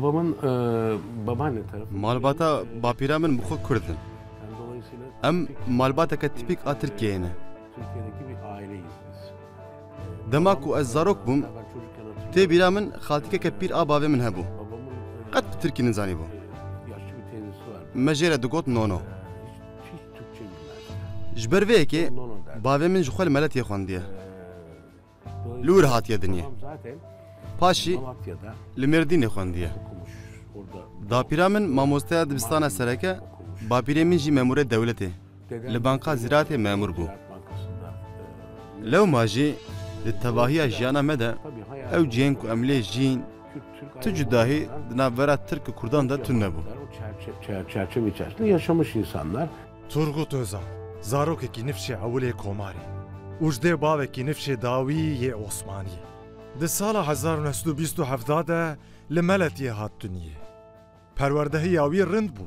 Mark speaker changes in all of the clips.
Speaker 1: Babamın babaanne tarafı.
Speaker 2: Malbata bapira min bu Kurdin. Em malbateke tipik a Türkiye'ne.
Speaker 1: Türkiye'deki bir aileyiz biz.
Speaker 2: Dema ku ez zarok bum, te bira min xaltikeke pir a bavê min hebu. Qet bi Tirkî zanî bû.
Speaker 1: Yaşlı bir teyzesi var.
Speaker 2: Me jê re digot nono.
Speaker 1: Hiç Türkçe bilmez.
Speaker 2: Ji ber vê yekê bavê min ji xwe li meletiyê xwendiye. Li wir hatiye dinyê.
Speaker 1: Zaten
Speaker 2: Paşî
Speaker 1: Malatya'da
Speaker 2: li Mêrdînê xwendiye.
Speaker 1: okumuş. Orada
Speaker 2: Dapîra min mamosteya dibistana sereke, bapîrê min jî memûrê dewletê. Li banka ziraatê memûr bû.
Speaker 1: Ziraat Bankası'nda
Speaker 2: Lewma jî li tevahiya jiyana me de
Speaker 1: tabii hayal
Speaker 2: ew cihên ku em lê jîn
Speaker 1: Türk
Speaker 2: tu cudahî di navbera Tirk û Kurdan de tune bû.
Speaker 1: O çerçeve içerisinde yaşamış insanlar.
Speaker 3: Turgut Özal, zarokekî nifşê ewilê Komarê û ji dê bavekî nifşê dawî yê Osmaniyê. Di sala 1927 de li Meletiyê hat duniyê. Perwerdehiya wî rind bû.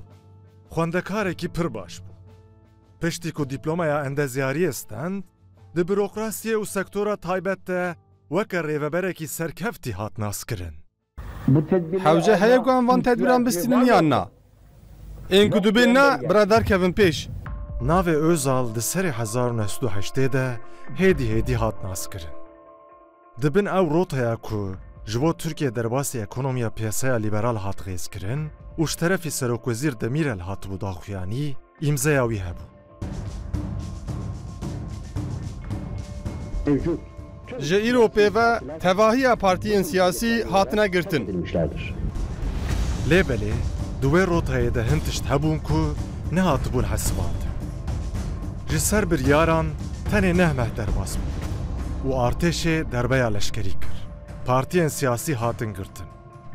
Speaker 3: Xwendekarekî pir baş bû. Piştî ku dîplomaya endezyariyê stend, di bürokrasiyê û sektora taybet de weke rêveberekî serkeftî hat naskirin.
Speaker 4: Hewce heye ku em van tedbîran bistînin yan na? Ên ku dibên ne biradar kevin pêş.
Speaker 3: Navê Özal di serê 1980 de hêdî hat naskirin. Dibin ew rotaya ku ji bo Tirkiye derbasî ekonomiya piyasaya liberal hat xêzkirin û ji terefî Serokwezîr Demirel hatibû daxuyanî, îmzeya wî hebû.
Speaker 4: Ji îro pêve tevahiya partiyên siyasî hatine girtin.
Speaker 3: Lêbelê di wê rotayê de hin tişt hebûn ku nehatibûn hesibandin. Ji ser biryaran tenê neh meh derbas bû û artêşê derbeya leşkerî kir. Partiyên siyasî hatin girtin.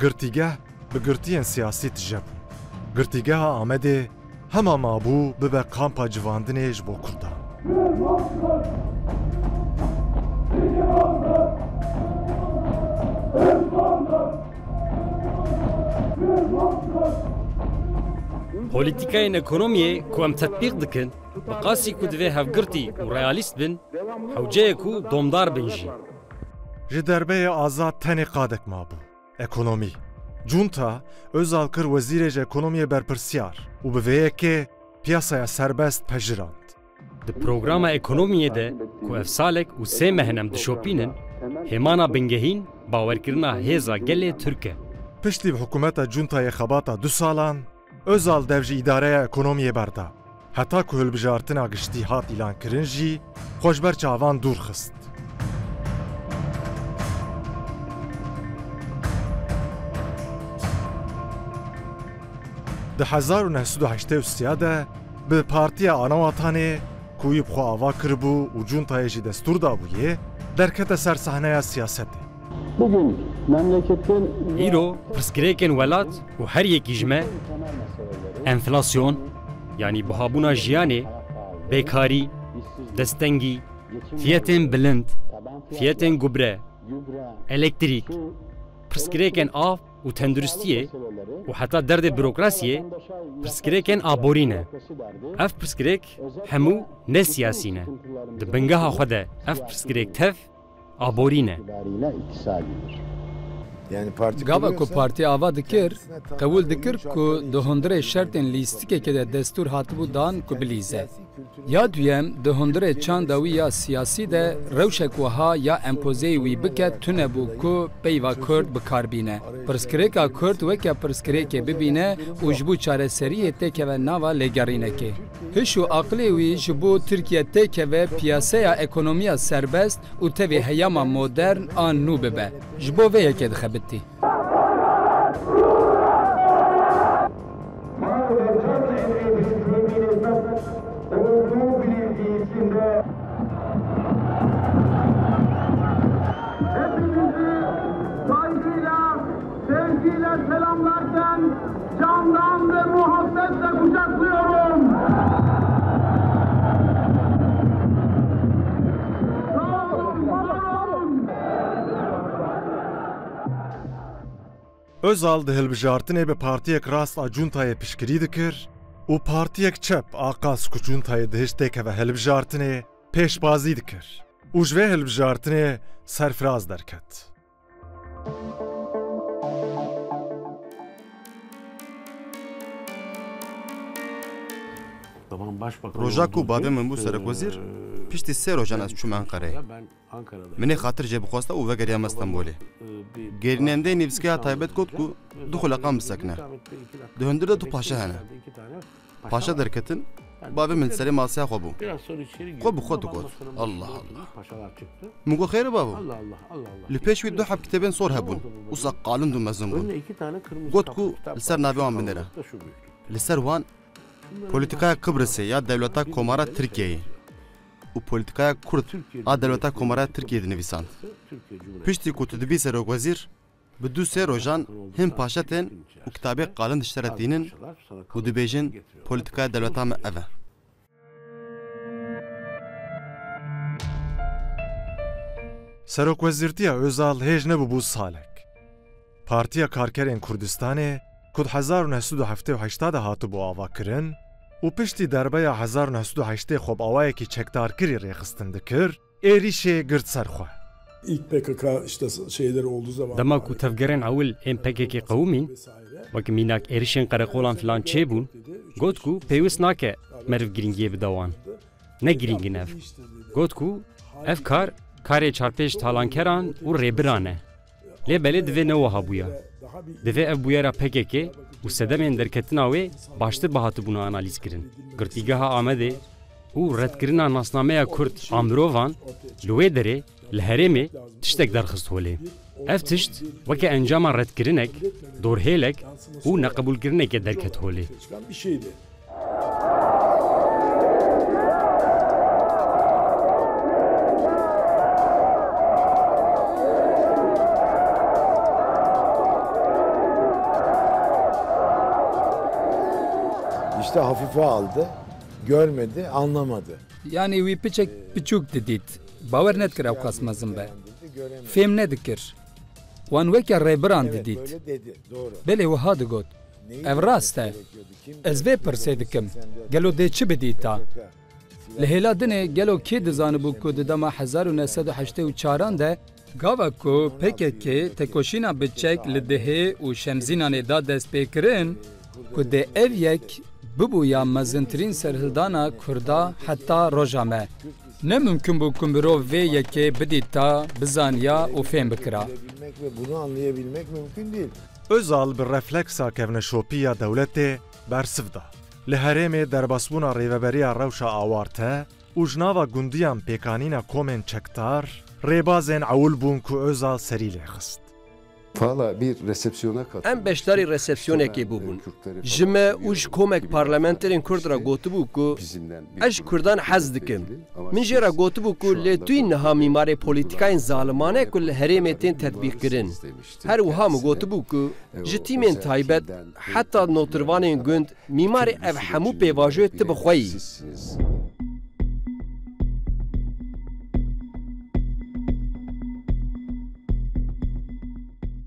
Speaker 3: Girtîgeh bi girtiyên siyasî tije bû. Girtîgeha Amedê hema mabû bibe kampa civandinê ji bo Kurdan.
Speaker 5: Polîtikayên ekonomiyê ku em tetbîq dikin, bi qasî ku divê hevgirtî û realîst bin, hewceyê ku domdar bin jî.
Speaker 3: Ji derbeyê azad tenê qadek mabû. Ekonomî. Cunta, Özal kir wezîrê ji ekonomiyê berpirsiyar û bi vê yekê piyasaya serbest pejirand.
Speaker 5: Di programa ekonomiyê de ku ev salek û sê mehên em dişopînin, hêmana bingehîn bawerkirina hêza gelê Türk e.
Speaker 3: Piştî bi hikûmeta cuntayê xebata 2 salan, Özal dev ji îdareya ekonomiyê berda. Heta ku hilbijartina giştî hat îlan kirin jî, xweşber çavan dûr xist. Di 1983 de bi Partiya Anawatanê ku wî bi xwe ava kiribû û cuntayê jî destur dabûye, derkete ser sahneya siyasetê.
Speaker 6: Bugün memleketin
Speaker 5: Îro pirsgirêkên welat û her yekî ji me enflasyon, yanî buhabûna jiyanê, bêkarî, destengî, fiyetên bilind, fiyetên gubre, elektrîk, pirsgirêkên av û tenduristiyê û heta derdê bürokrasiyê pirsgirêkên aborî ne. Ev pirsgirêk hemû ne siyasî ne. Di bingeha xwe de ev pirsgirêk tev aborî ne.
Speaker 7: Gava ku Partiya ava dikir, qebûl dikir ku di hundirê şertên lîstikekê de destûr hatibû dan ku bilîze. Ya duyem di hundirê çanda wî ya siyasî de rewşek wiha ya empozeyê wî bike tune bû ku peyva Kurd bikarbîne. Pirsgirêka Kurd weke pirsgirêkê bibîne û ji bo çareseriyê têkeve nava lêgerînekê. Hiş û aqilê wî ji bo Tirkiye têkeve piyasaya ekonomiya serbest û tevê heyama modern an nû bibe. Ji bo vê yekê dixebitî.
Speaker 8: Sevgiyle selamlarken candan ve muhabbetle kucaklıyorum. Sağ olun, var olun.
Speaker 3: Özal di hilbijartinê bi partiyek rast a cuntayê piştgirî dikir û partiyek çep a qas ku cuntayê di hiştêkeve hilbijartinê pêşbazî dikir û ji vê hilbijartinê serfiraz derket.
Speaker 1: Zaman başbakan
Speaker 2: Roja
Speaker 1: olduğu
Speaker 2: ku bavê
Speaker 1: gün,
Speaker 2: min bû serokwezîr, piştî sê rojan ez çûm Enqereyê.
Speaker 1: Ben Ankara'da.
Speaker 2: Minê xatir jêbixwasta û vegeriyame Stenbolê. Gêrînendeyê nivîskaya taybet got ku du xulaqan bisekine. Di hundir de du paşa hene. Paşa derketin, bavê min serê masaya xwe bû.
Speaker 1: Biraz sonra içeri girdim.
Speaker 2: Xwe bi xwe digot.
Speaker 1: Masanın
Speaker 2: Allah
Speaker 1: başında
Speaker 2: Allah.
Speaker 1: Paşalar çıktı.
Speaker 2: Min got xêr bavû.
Speaker 1: Allah Allah Allah Allah.
Speaker 2: Li pêş wî du heb kitêbên sor hebûn. Wisa qalin û mezin bûn.
Speaker 1: Önüne iki tane kırmızı
Speaker 2: Got
Speaker 1: kaplı
Speaker 2: ku
Speaker 1: kitap
Speaker 2: li ser
Speaker 1: var.
Speaker 2: navê wan
Speaker 1: Şu
Speaker 2: binêre.
Speaker 1: kalıpta şu büyüklükte.
Speaker 2: Li ser wan polîtikaya Kıbrısê ya dewleta Komara Tirkiyeyê û polîtikaya Kurd a dewleta Komara Tirkiyeyê dinivîsan.
Speaker 1: Türkiye Cumhuriyeti.
Speaker 2: Piştî ku tu dibî serokwezîr, bi du sê rojan him paşa tên û kitabê qalin dişteretînin
Speaker 1: Paşalar sana
Speaker 2: û
Speaker 1: kalıp
Speaker 2: dibêjin
Speaker 1: getiriyor.
Speaker 2: polîtikaya dewleta me ev e.
Speaker 3: Serokwezîrtiya Özal hêj nebûbû salek. Partiya Karkerên Kurdistanê ku 1978 de hatibû avakirin û piştî derbeya 1980 xwebawayekî çekdarkirî rêxistin dikir, êrişê girt ser xwe.
Speaker 9: İlk PKK işte şeyleri olduğu zaman
Speaker 5: Dema ku tevgerên ewil ên PKK qewmîn, wek mînak êrişên qereqolan filan çêbûn, got ku pêwîst nake meriv girîngiyê bide wan. Ne girîngin ev. Got ku ev karê çarpêj talankeran û rêbiran e. Lê belê divê newiha bûye. Divê ev bûyera PKK û sedemên derketina wê baştir bi hatibûna analîz kirin. Girtîgeha Amedê û redkirina nasnameya Kurd a mirovan li wê derê li herêmê tiştek derxist holê. Ev tişt weke encama redkirinek, dorhêlek û neqebûlkirinekê derket holê.
Speaker 9: çıkan bir şeydi. İşte hafife aldı, görmedi, anlamadı.
Speaker 7: Yani wî piçek piçûk didît. Bawer nedikir ew qas mezin be. Fêm nedikir. Wan weke rêbiran didît.
Speaker 9: Böyle dedi, doğru.
Speaker 7: Belê wiha digot. Ev rast e. Ez vê pirsê dikim. Gelo dê çi bidîta? Li hêla dinê gelo kê dizanibû ku di dema 1984 de gava ku PKK tekoşîna biçek li dihê û şemzînanê da dest pê kirin ku de ev yek bibûya mezintirîn serhildana Kurda heta roja me. Ne mümkün bû ku mirov vê yekê bidîta, bizaniya û fêm bikira.
Speaker 9: Bilmek ve bunu anlayabilmek mümkün değil.
Speaker 3: Özal bi refleksa kevneşopiya dewletê bersiv da. Li herêmê derbasbûna rêveberiya rewşa awarte û ji nava gundiyan pêkanîna komên çekdar, rêbazên ewil bûn ku Özal serî lê xist.
Speaker 10: Valla bir resepsiyona katıldı.
Speaker 11: Em beşdarî resepsiyonekê bûbûn. Ji me û ji komek parlamenterên Kurd re gotibû ku ez ji Kurdan hez dikim. Min jê re gotibû ku lê tu yî niha mîmarê polîtîkayên zalimane ku li herêmê tên tetbîqkirin. Her wiha min gotibû ku ji tîmên taybet heta notirvanên gund mîmarê ev hemû pêvajoyê tu bixweyî.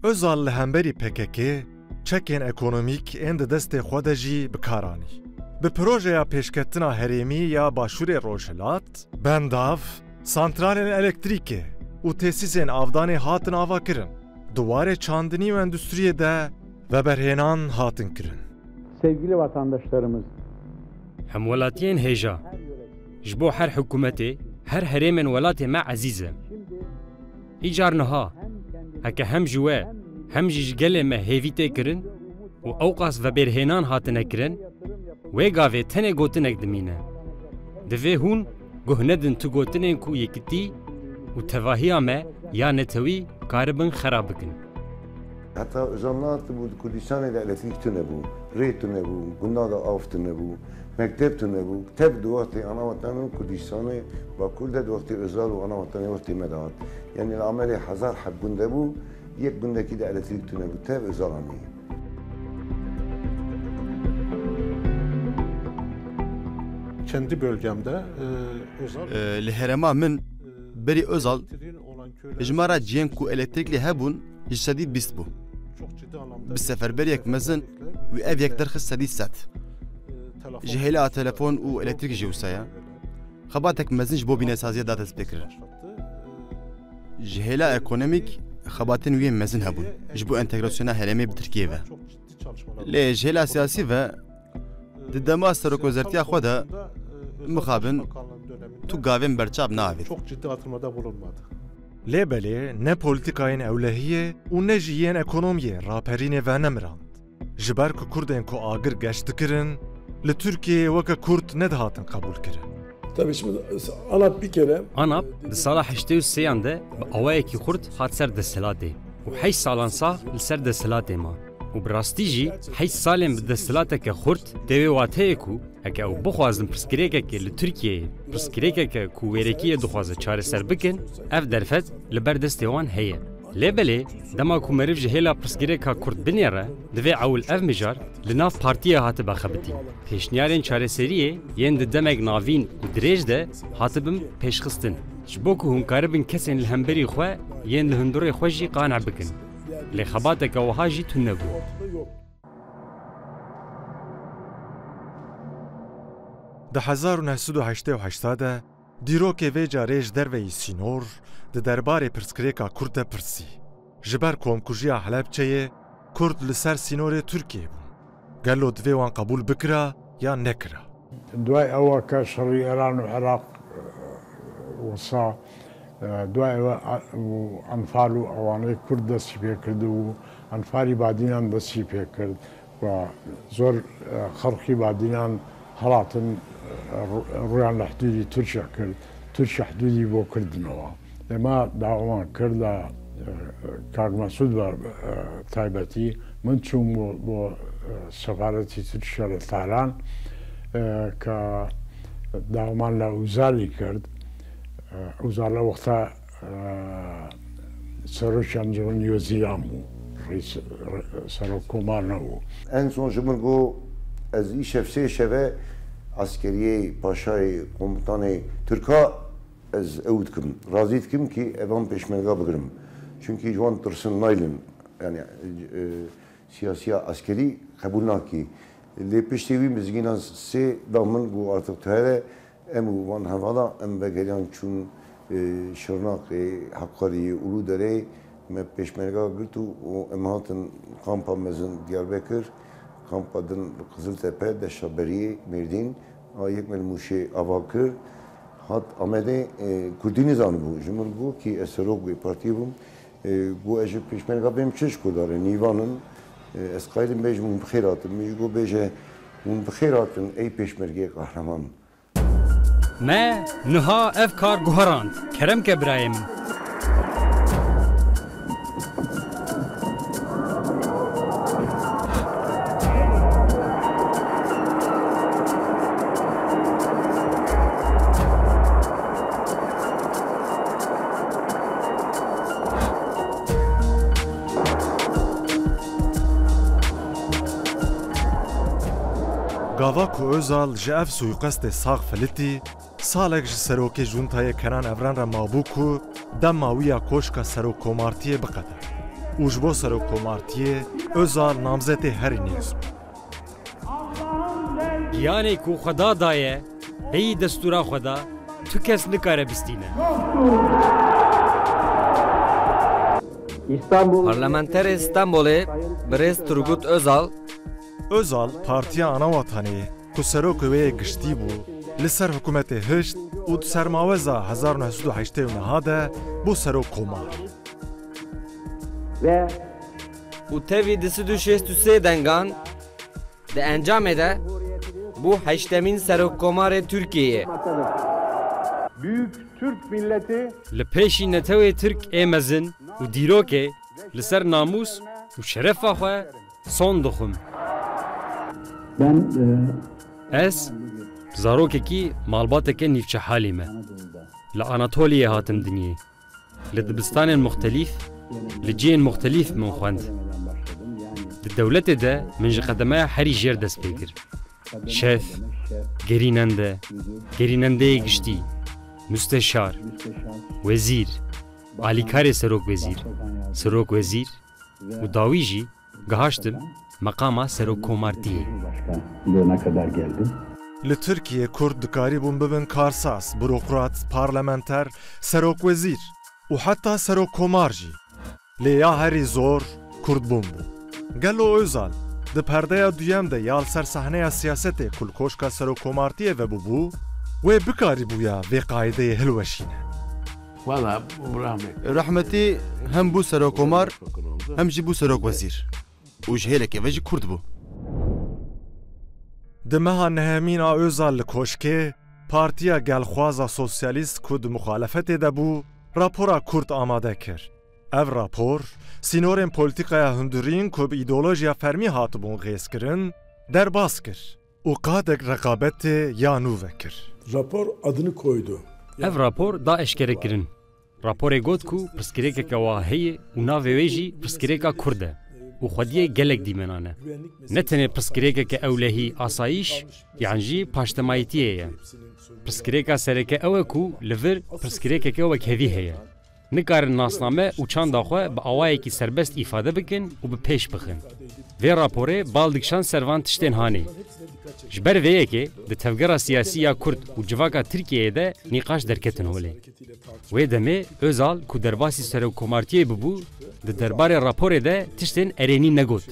Speaker 3: Özal li hemberî PKK çekên ekonomîk ên di destê xwe de jî bikaranî. Bi projeya pêşketina herêmî ya Başûrê Rojhilat, bendav, santralên elektrîkê û tesîsên avdanê hatin avakirin. Duwarê çandinî û endüstriyê de veberhênan hatin kirin.
Speaker 6: Sevgili vatandaşlarımız,
Speaker 5: Hem welatiyên hêja ji bo her hikûmetê, her herêmên welatê me ezîz e. Îcar niha heke hem ji we hem jî ji gelê me hêvî tê kirin û ew qas veberhênan hatine kirin, wê gavê tenê gotinek dimîne. Divê hûn guh nedin tu gotinên ku yekitî û tevahiya me ya netewî karibin xerab bikin.
Speaker 10: Hatta Özallar bu Kurdistan'da elektrik tünebû, rê tünebû, gunda da av tünebû, mektep tünebû, tev duvartê ana vatanên Kurdistanê Bakur'da duvartê Özal û ana vatanê duvartê me dat. Yani amelê 1000 heb gunda bû, yek gundekî de elektrik tünebû, tev Özalanê.
Speaker 1: Kendi bölgemde Özal
Speaker 2: Li herêma min berî Özal ji me re ciyên ku elektrîklê hebûn ji sedî 20 bû. Bi seferberiyek mezin wî ev yek derxist sedî set. Ji hêla telefon û elektrik jî wisa ye. Xebatek mezin ji bo bînesaziya da dest pê kirin. Ji hêla ekonomîk xebatên wê mezin hebûn ji bo entegrasyona herêmê bi Tirkiyê ve. Lê ji hêla siyasî ve Di dema serokwezartiya xwe de mixabin tu gavên berçav navê.
Speaker 1: Çok ciddi atılmada bulunmadı.
Speaker 3: Lêbelê ne polîtikayên ewlehiyê û ne jî yên ekonomiyê raperînê ve nemirand. Ji ber ku Kurdên ku agir geş dikirin, li Tirkiyeyê weke Kurd nedihatin qebûl kirin.
Speaker 9: Tabii şimdi ANAP bir kere
Speaker 5: ANAP di sala 83 de bi awayekî Kurd hat ser desthilatê û 8 salan sağ li ser desthilatê ma. û bi rastî jî 8 salên bi desthilateke Kurd devê wat heye ku heke ew bixwazin pirsgirêkekê li Tirkiyeyê pirsgirêkeke ku wêrekiyê dixwaze çareser bikin, ev derfet li ber destê wan heye. Lêbelê dema ku meriv ji hêla pirsgirêka Kurd binêre, divê ewil ev mijar li nav partiyê hatibe xebitîn. Pêşniyarên çareseriyê yên di demek navîn û dirêj de hatibin pêşxistin. Ji bo ku hûn karibin kesên li hemberî xwe yên li hundirê xwe jî qaneع bikin. Lêxebateke wiha jî tune bû.
Speaker 3: Di 1988 de dîrokê vê carê ji derveyî Sînor di derbarê pirsgirêka Kurd de pirsî. Ji ber komkujiya Helepçeyê, Kurd li ser sînorê Tirkiyeyê bûn. Gelo divê wan qebûl bikira ya nekira.
Speaker 6: دوای ئەوە کە شەڕی ئێران و عێراق وسا دوای ئەوە ئەنفال و ئەوانەی کورد دەستی پێکرد و ئەنفاری بادینان دەستی پێکرد و زۆر خەڵکی بادینان هەڵاتن ڕویان لە حدودی تورکیا کرد تورکیا حدودی بۆ کردنەوە ئێمە داوامان کردە کاک مەسعود بە تایبەتی من چووم بۆ سەفارەتی تورکیا لە تاران کە داوامان لە ئوزالی کرد ئوزار لە وەختە سەرۆکی ئەنجومەنی وەزیران بوو سەرۆک کۆمار نەبوو.
Speaker 10: En son ji min got ez îşev sê şeve askeriyê paşayê komutanê Tirka ez ew dikim razî dikim ki evan pêşmerga bigirim. Çünkü ji wan tirsin naylin yani siyasiya askerî qebûl nakî. Lê piştî wî mizgînan sê da min got artık tu here em û wan hevala em vegeriyan çûn Şirnaqê, Heqarî, Ulûderê me pêşmerga girt û em hatin kampa mezin Diyarbekir, kampa din li Qiziltepe, Deşaberiyê, Mêrdîn, yek me li Mûşê ava kir. Hat Amedê Kurdî nizanibû. Ji min got ki ez serok wê partiyê bûm. Got ez ji pêşmerga bêm çi Kurdarê nîvanin. Ez qaydim bêjim hûn bi xêr hatin. Min jî got bêje hûn bi xêr hatin ey pêşmergeyê qehreman.
Speaker 5: Me niha ev kar guherand. Kerem ke birayê min.
Speaker 3: Gava ku Özal ji ev suîqestê sağ filitî, salek ji serokê juntayê Kenan Evren re mabû ku dema wî ya koşka serokkomartiyê biqede. û ji bo serokkomartiyê Özal namzetê herî nêz bû.
Speaker 5: Giyanê ku Xweda daye, heyî destûra Xweda, tu kes nikare bistîne.
Speaker 12: Parlamenterê İstanbolê Birêz Turgut Özal
Speaker 3: Özal Partiya Anavatanê ku serokê wê giştî bû li ser hikûmetê hişt û di sermaweza 1989 de bû serokkomar.
Speaker 12: û tevî di 1963 dengan di encamê de bû heştemîn serokkomarê Tirkiyeyê.
Speaker 6: Büyük Türk milleti
Speaker 5: Li pêşî netewê Tirk ê mezin û dîrokê li ser namûs û şerefa xwe son dixwim. Ez zarokekî malbateke nîvçehalî me. Li Anatoliyê hatim dinyê. Li dibistanên muxtelîf, li ciyên muxtelîf min xwend. Di dewletê de min ji qedemeya herî jêr dest pê kir. Şef, gerînende, gerînendeyê giştî, müsteşar, wezîr, alîkarê serok wezîr, serok wezîr û dawî jî gihaştim makama serokkomartiyê.
Speaker 3: Li Tirkiye Kurd dikarî bûn bibin karsas, bürokrat, parlamenter, serokwezîr û heta serokkomar jî. Lê ya herî zor Kurd bûn bû. Gelo Özal Di perdeya duyem de ya ser sahneya siyasetê kulkoşka serokkomartiyê vebûbû, wê bikarîbûya vê qaîdeyê hilweşîne.
Speaker 2: Rahmetî hem bû serokkomar hem jî bû serokwezîr. û ji hêlekê ve jî Kurd bû.
Speaker 3: Di meha nehemîna Özal li koşkê, Partiya Gelxwaza Sosyalîst ku di muxalefetê de bû, rapora Kurd amade kir. Ev rapor, sînorên polîtîkaya hundirîn ku bi îdeolojiya fermî hatibûn xêzkirin, derbas kir û qadek rekabetê ya nû vekir.
Speaker 9: Rapor adını koydu.
Speaker 5: Ev rapor da eşkere kirin. Raporê got ku pirsgirêkeke wa heye û navê wê jî pirsgirêka Kurd e û xwediyê gelek dîmenan e. Ne tenê pirsgirêkeke ewlehî asayîş yan jî paştemayîtiyê ye. Pirsgirêka sereke ew e ku li vir pirsgirêkeke wekhevî heye. Nikarin nasname û çanda xwe bi awayekî serbest îfade bikin û bi pêş bixin. Vê raporê bal dikşan servan tiştên hanê. Ji ber vê yekê di tevgera siyasî ya Kurd û civaka Tirkiyeyê de nîqaş derketin holê. Wê demê Özal ku derbasî serokkomartiyê bibû, di derbarê raporê de tiştên erênî negot.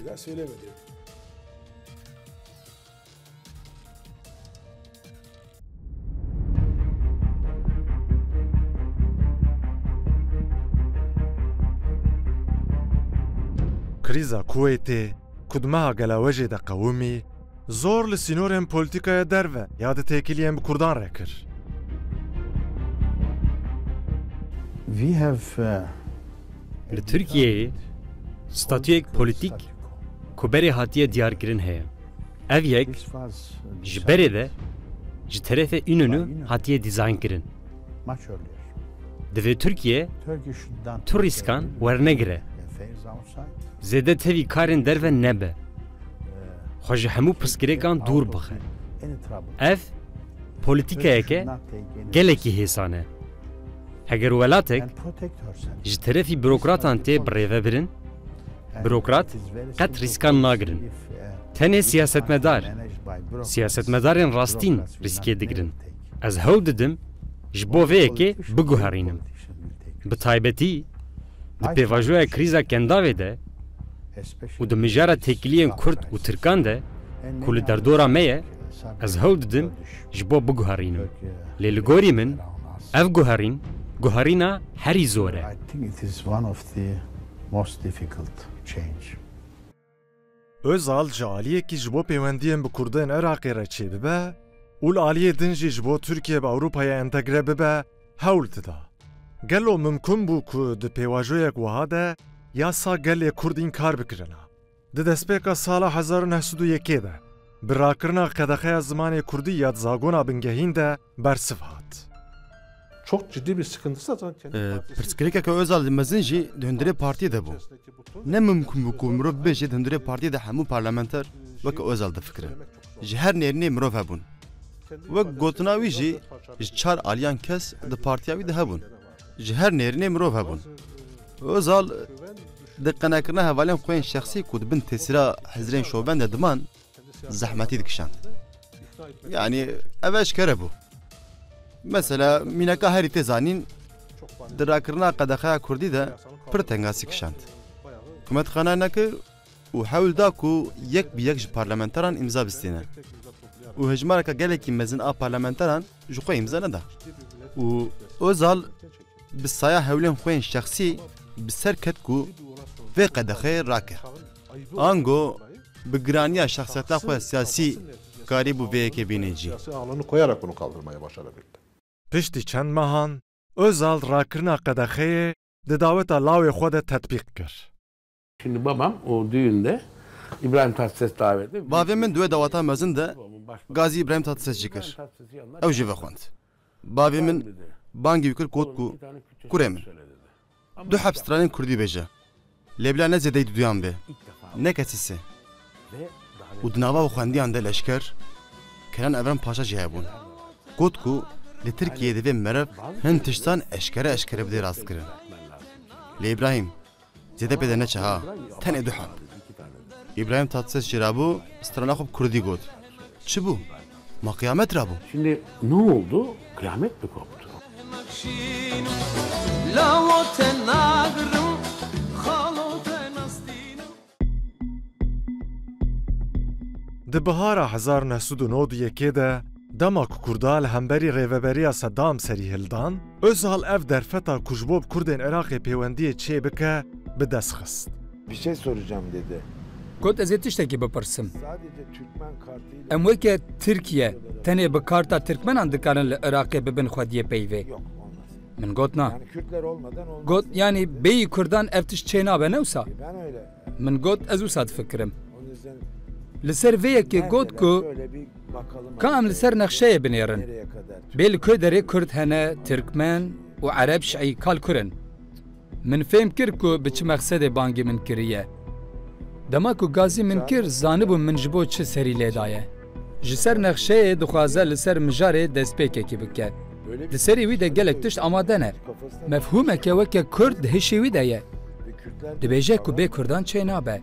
Speaker 3: Krîza Kuweytê, ku di meha gelawejê de qewimî, zor li sînorên polîtîkaya derve ya di têkiliyên bi Kurdan re kir.
Speaker 5: Li Tirkiyeyê statûyek polîtîk ku berê hatiye diyarkirin heye. Ev yek ji berê de ji terefê Ünlü hatiye dîzayn kirin. Divê Tirkiye tu rîskan wernegire. Zêde tevî karên derve nebe. Xwe ji hemû pirsgirêkan dûr bixe. Ev polîtîkayeke gelekî hêsan e. Heger welatek ji terefî bürokratan tê birêvebirin, bürokrat qet rîskan nagirin. Tenê siyasetmedar, siyasetmedarên rastîn rîskê digirin. Ez hew didim ji bo vê yekê biguherînim. Bi taybetî di pêvajoya krîza kendavê de û di mijara têkiliyên Kurd û Tirkan de ku li derdora me ye, ez hew didim ji bo biguherînim. Lê li gorî min ev guherîn, guherîna herî zor e.
Speaker 3: Özal ji aliyekî ji bo pêwendiyên bi Kurdên Iraqê re çêbibe û li aliyê din jî ji bo Tirkiye bi Ewropaya entegre bibe hewl dida. Gelo mimkûn bû ku di pêvajoyek wiha de yasa gelê Kurd înkar bikirina. Di destpêka sala 1901 de bi rakirina qedexeya zimanê Kurdî ya zagona bingehîn de bersiv hat.
Speaker 1: Çok ciddi bir sıkıntısı zaten.
Speaker 2: Pirsgirêkeke Özal li mezin jî di hundirê partiyê de bû. Ne mimkûn bû ku mirov bêje di hundirê partiyê de hemû parlamenter weke Özal difikirin. Ji her nêrînê mirov hebûn. Wek gotina wî jî ji çar aliyan kes di partiya wî de hebûn. Ji her nêrînê mirov hebûn. Özal di qenekirina hevalên xwe yên şexsî ku dibin tesîra hezrên şovben de diman zehmetî dikişand. Yani ev eşkere bû. Mesela mîneka herî tê zanîn di rakirina qedexeya Kurdî de pir tengasî kişand. Hikûmetxana nekir û hewl da ku yek bi yek ji parlamenteran îmza bistîne. û hejmareka gelekî mezin a parlamenteran ji xwe îmza neda. û Özal bi saya hewlên xwe yên şexsî bi ser ket ku vê qedexeyê rake. Ango bi giraniya şexsiyeta xwe siyasî karî bû vê yekê bînê cî.
Speaker 1: Siyasi alanı koyarak bunu kaldırmaya başarabildi.
Speaker 3: Piştî çend mehan, Özal rakirina qedexeyê di daveta lawê xwe de tetbîq kir.
Speaker 13: Şimdi babam o düğünde İbrahim Tatlıses davet etti.
Speaker 2: Bavê min duê daweta mezin de Gazî İbrahim Tatlıses jî kir. Ew jî vexwend. Bavê min bangî wî kir got ku kurê min. Du hepstranên Kurdî bêje. Lê bila ne zêdeyî duyan bê. Ne kesîse. û di nava xwendiyan de leşker Kenan Evren Paşa jî hebûn. Got ku li Tirkiyeyê divê merev hin tiştan eşkere bidê rastkirin. Lê İbrahim zêde pê de neçe ha, tenê duha. İbrahim Tatlıses jî rabû strana xwe Kurdî got. Çi bû? Ma kıyamet rabû.
Speaker 13: Şimdi ne oldu? Kıyamet mi koptu?
Speaker 3: Di bihara 1991 de dema ku Kurda li hemberî rêveberiya Sedam serî hildan, Özal ev derfeta ku ji bo Kurdên Iraqê peywendiyê çê bike bi dest xist.
Speaker 14: Bir şey soracağım dedi.
Speaker 7: Got ez ê tiştekî bipirsim.
Speaker 14: Sadece Türkmen kartıyla...
Speaker 7: Em weke Tirkiye tenê bi karta Tirkmenan dikarin li Iraqê bibin xwediyê peyvê.
Speaker 14: Yok olmaz.
Speaker 7: Min got na.
Speaker 14: Yani Kürtler olmadan olmaz.
Speaker 7: Got yani beyî Kurdan ev tiş çê nabe newsa.
Speaker 14: Ben öyle.
Speaker 7: Min got ez wisa difikirim.
Speaker 14: Onun yüzden...
Speaker 7: Li ser vê yekê got ku
Speaker 14: Şöyle bir bakalım.
Speaker 7: ka em li ser nexşeyê binêrin.
Speaker 14: Nereye kadar?
Speaker 7: Bê li ku derê Kurd hene, Tirkmen û Ereb şîî kal kurin. Min fêm kir ku bi çi mexsedê bangê min kiriye. Dema ku gazî min kir zanibûm min ji bo çi serî lê daye. Ji ser nexşeyê dixwaze li ser mijarê destpêkekî bike. Di serî wî de gelek tişt amade ne. Mefhûmeke weke Kurd hişê wî de ye. Dibêje ku bê Kurdan çê nabe.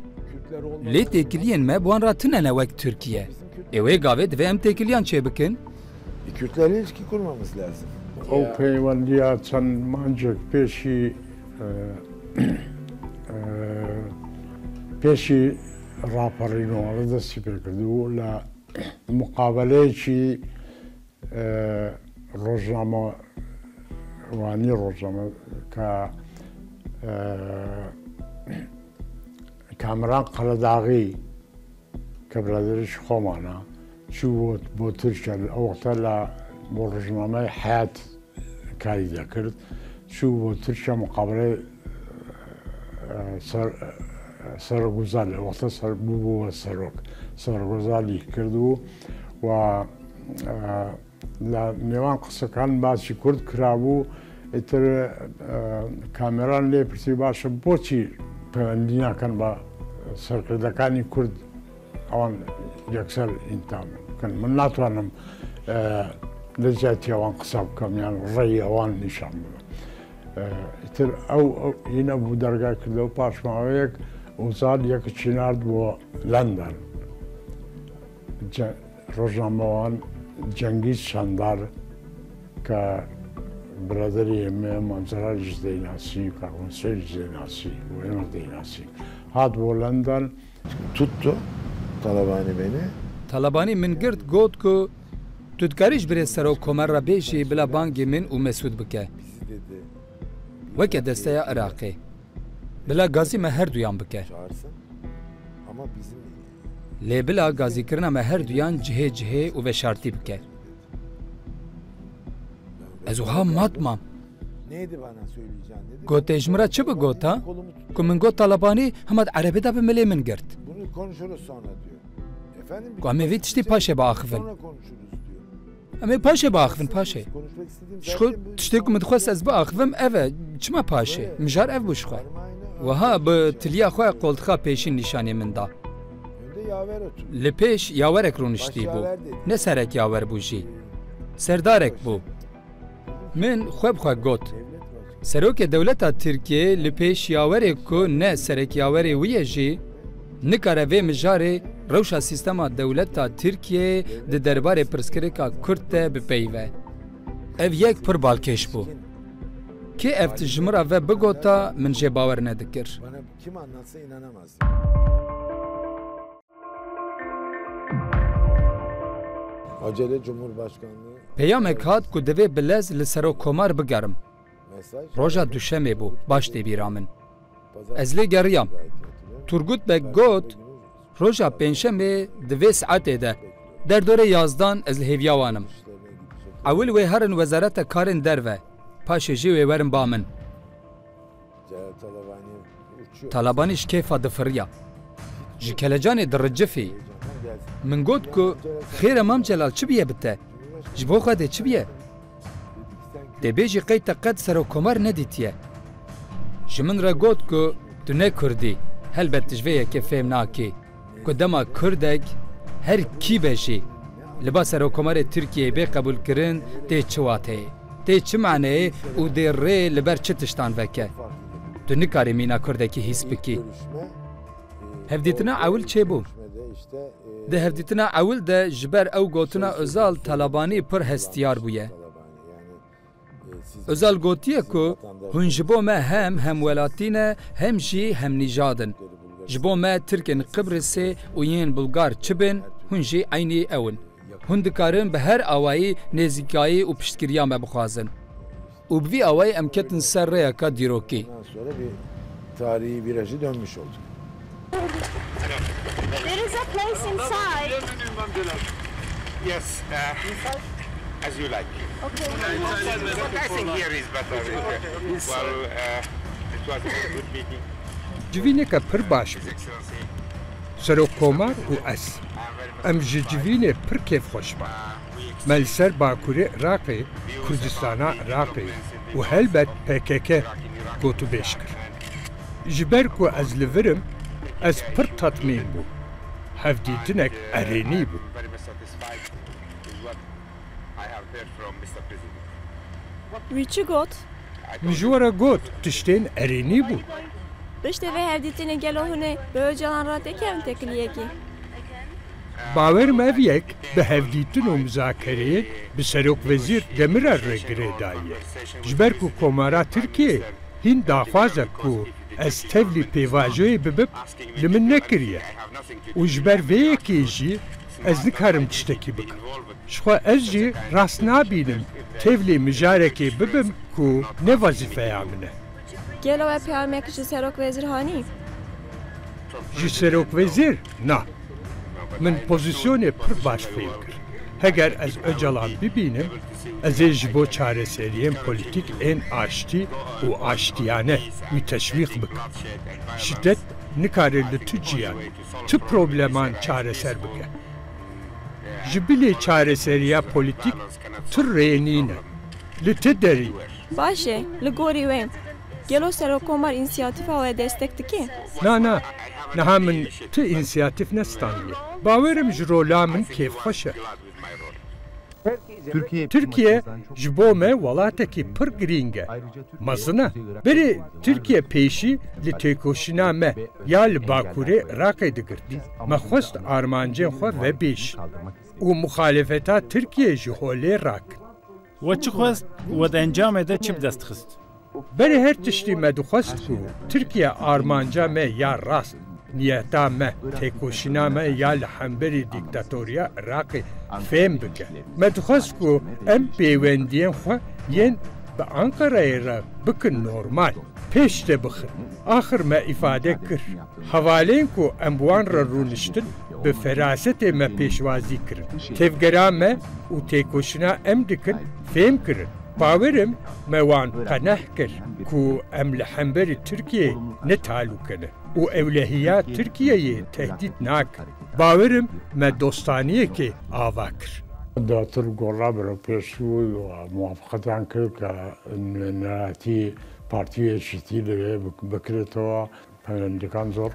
Speaker 7: Lê têkiliyên me bi wan re tinene wek Tirkiye. Wê gavê divê em têkiliyan çê bikin.
Speaker 14: Kürtlerle ilişki kurmamız lazım.
Speaker 6: O peyvendiya çend mancek pêşî pêşî raperînora destî pê kirdibû li muqabeleyekî rojname wanî rojname ka Kameran Karadağî ke biraderî ji Xomana çû bo Tirkiye ew wexta la bo rojnameya Hayat karî dekird çû bo Tirkiye muqabelê serguzal wexta bû serok serguzalî kirdû û li nêwan qisekan basî Kurd kirabû îtir kameran lê pirsî baş e boçî peyvendî nakin ba serkirdekanî Kurd ewan yekser întam bikin. Min natwanim necatiya wan qisa bikim yan rêyê ewan nîşan bidin. Îtir ew yine bû dergah kirdew paşmawiyek Uzal yek çînard bo London. Rojname wan Cengiz Şandar ke biraderî me Manzara ji Zeynasî, Kargonser ji Zeynasî, Wêne Zeynasî. Hat bo London
Speaker 14: tuttu Talabani beni.
Speaker 7: Talabani min girt got ku tu dikarî ji birê serokkomer re bêjî bila bangê min û Mesûd bike. Weke desteya Iraqê. Bila gazî me her duyan bike.
Speaker 14: Ama bizim
Speaker 7: Lê bila gazîkirina me her duyan cihê cihê û veşartî bike. Ez wiha matmam.
Speaker 14: Neydi bana söyleyeceğin dedi.
Speaker 7: Gotê ji min re çi bi got ha? Ku min got Talabani hemat erebê de bi milê min girt.
Speaker 14: Bunu konuşuruz sonra diyor. Efendim?
Speaker 7: Ku em ê vê tiştî paşê biaxivin.
Speaker 14: Sonra konuşuruz diyor.
Speaker 7: Em ê paşê biaxivin paşê.
Speaker 14: Konuşmak istediğim
Speaker 7: Ji xwe tiştê ku min dixwest ez biaxivim ev e çima paşê. Mijar ev bû ji xwe. Wiha bi tiliya xwe qoltixa pêşîn nîşanê min da.
Speaker 14: Önde yaver otur.
Speaker 7: Li pêş yawerek rûniştî bû. Ne serek yawer bû jî. Serdarek bû. Min xwe bi xwe got. Serokê dewleta Tirkiye li pêş yawerê ku ne serek yawerê wî ye jî nikare vê mijarê rewşa sîstema dewleta Tirkiye di derbarê pirsgirêka Kurd de bipeyve. Ev yek pir balkêş bû. Kê ev ti ji min re ve bigota min jê bawer nedikir.
Speaker 14: Bana kim anlatsa inanamaz. Acele Cumhurbaşkanlığı.
Speaker 7: Peyamek hat ku divê bi lez li serokkomar bigerim. Roja duşemê bû baş tê bîra min. Ez lê geriyam. Turgut Bek got roja pênşemê di vê saetê de derdorê yazdan ez li hêviya wanim. Ewil wê herin wezareta karên derve. Paşê jî wê werin ba min. Talabani ji kêfa difiriya. Ji kelecanê diricifî. Min got ku xêr Mam Celal çi biye bite? Ji bo xwe çi biye? Dê bêjî qey te qet serokkomer nedîtiye. Ji min re got ku tu ne Kurdî. Helbet tijveyekê fêm nakî. Ku dema Kurdek her kî be jî li ba serokkomerê Tirkiyeyê bê qebûlkirin tê çi wateyê. Tê çi maneyê û dê rê li ber çi tiştan veke. Tu nikarî mîna Kurdekî hîs bikî. Hevdîtina ewil çêbû. Di hevdîtina ewil de ji ber ew gotina Özal Talabanî pir hestiyar bûye. Özal gotiye ku hûn ji bo me hem hemwelatî ne hem jî hemnîjadin. Ji bo me Tirkên Qibrîsê û yên Bulgar çi bin hûn jî aynî ew in. Hûn dikarin bi her awayî nêzîkayî û piştgiriya me bixwazin. û bi vî awayî em ketin ser rêyeka dîrokî.
Speaker 14: Sonra bir tarihi virajı dönmüş olduk.
Speaker 15: There is a place inside.
Speaker 16: Yes, as you like.
Speaker 15: Okay.
Speaker 16: But I think here is better. Well, it was a good meeting.
Speaker 17: Civîneke pir baş bû. Serokkomar û ez. Em ji civînê pir kêfxweş bûn. Me li ser Bakurê Iraqê, Kurdistana Iraqê û helbet PKK gotûbêj kir. Ji ber ku ez li virim, ez pir tatmîn bûm. Hevdîtinek erênî bû.
Speaker 15: Wî çi got?
Speaker 17: Min ji we re got tiştên erênî bû.
Speaker 15: Piştî vê hevdîtinê gelo hûnê bi Öcalan ratekevin tekiliyekî.
Speaker 17: Bawerim ev yek bi hevdîtin û müzakereyê bi Serokvezîr Demirel re girê daye. Ji ber ku Komara Tirkiyê hîn daxwaze ku ez tevlî pêvajoyê bibim li min nekiriye. û ji ber vê yekê jî ez nikarim tiştekî bikim. Ji xwe ez jî rast nabînim tevlî mijarekê bibim ku ne vazîfeya min e.
Speaker 15: Gelo ve peyamek ji Serokvezîr hanî?
Speaker 17: Ji Serokvezîr na. Min pozisyonê pir baş fêm kir. Heger ez Öcalan bibînim, ez ê ji bo çareseriyên polîtîk ên aştî û aştiyane wî teşvîq bikim. Şiddet nikare li tu ciyan, tu probleman çareser bike. Ji bilê çareseriya polîtîk tu rênîne. Li te derî.
Speaker 15: Baş e, li gorî wê. Gelo Serokkomar însiyatîfa we destek dike?
Speaker 17: Na, niha min tu însiyatîf nestandiye. Bawerim ji rola min kêfxweş e. Tirkiye ji bo me welatekî pir girîng e. Mezin e. Berê Tirkiye pêşî li têkoşîna me ya li Bakurê Iraqê digirtî. Me xwest armancên xwe vebêjin û muxalefeta Tirkiye ji holê rakin.
Speaker 18: We çi xwest we di encamê de çi bi dest xist?
Speaker 17: Berê her tiştî me dixwest ku Tirkiye armanca me ya rast niyeta me têkoşîna me ya li hemberî dîktatoriya Iraqê fêm bike. Me dixwest ku em pêwendiyên xwe yên bi Ankarayê re bikin normal. Pêş de bixin. Axir me îfade kir. Hevaleyên ku em wan re rûniştin bi ferasetê me pêşwazî kirin. Tevgera me û têkoşîna em dikin fêm kirin. Bawerim me wan qeneh kir ku em li hemberî Tirkiyeyê netalûkene û ewlehiya Tirkiyeyê tehdît nakin. Bawerim me dostaniyekê ava kir.
Speaker 6: داتر گولا برای پیشو و موافقتان کرد که نراتی پارتی اشتی لگه بکره تو پرندکان زور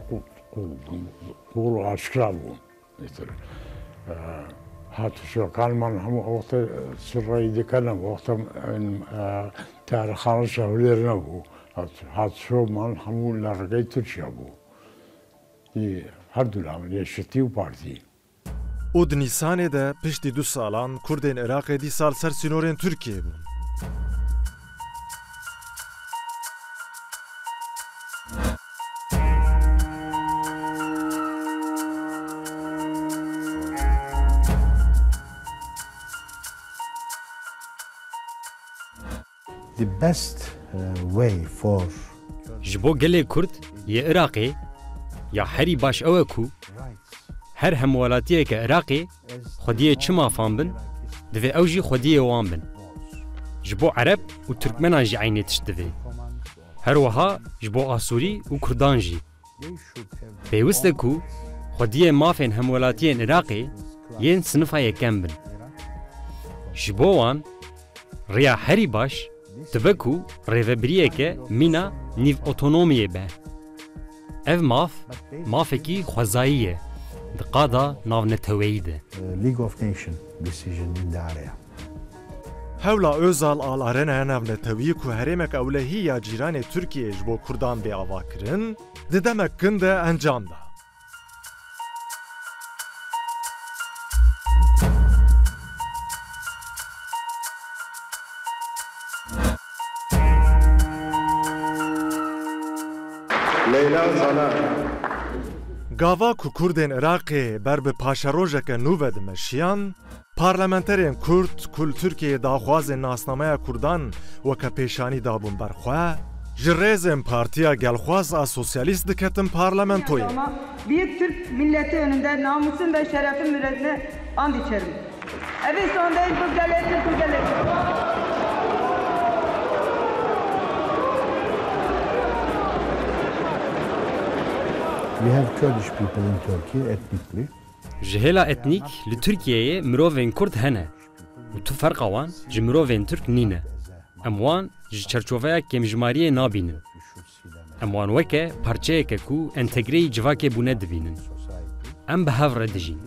Speaker 6: قول و آشکرا بود. حتی شوکان من همو وقت سرایی دکنم وقت تاریخان شهولیر نبود. حتی شو من همو لرگای ترکیه بود. هر دولامن اشتی و پارتی.
Speaker 3: û di Nîsanê de piştî 2 salan Kurdên Iraqê dîsal ser sînorên Tirkiyê bûn.
Speaker 19: The best way for
Speaker 5: ji bo gelê Kurd yê Iraqê ya herî baş ew e ku her hemwelatiyeke Iraqê xwediyê çi mafan bin, divê ew jî xwediyê wan bin. Ji bo Ereb û Türkmenan jî eynê tişt divê. Her wiha ji bo Asûrî û Kurdan jî. Pêwîst e ku xwediyê mafên hemwelatiyên Iraqê yên sinifa yekem bin. Ji bo wan rêya herî baş dibe ku rêvebiriyeke mîna nîv otonomiyê be. Ev mafekî xwezayî ye. Di qada navneteweyî de.
Speaker 19: League of Nations decision in the area.
Speaker 3: Hewla Özal al arenaya navnetewî ku herêmek ewlehî ya cîranê Tirkiyê ji bo Kurdan bêava kirin, di demek kin de encam da. Gava ku Kurdên Iraqê ber bi paşerojeke nû ve dimeşiyan, parlamenterên Kurd kul Tirkiyeyê daxwazên nasnameya Kurdan weke pêşanî dabûn berxwe, ji rêzên Partiya Gelxwaz a Sosyalîst diketin parlamentoyê.
Speaker 20: Büyük Türk milleti önünde namusum ve şerefim mürezzine and içerim. Evet sondayız bu devletin Türkçeleri.
Speaker 19: We have Kurdish people in Turkey ethnically.
Speaker 5: Jihela etnik li Türkiye'ye mirovên Kurd hene. û tu ferqa wan ji mirovên Türk nîne. Em wan ji çerçoveya kemjmariyê nabînin. Em wan weke parçeyeke ku entegreyî civakê bûne dibînin. Em bi hev re dijîn.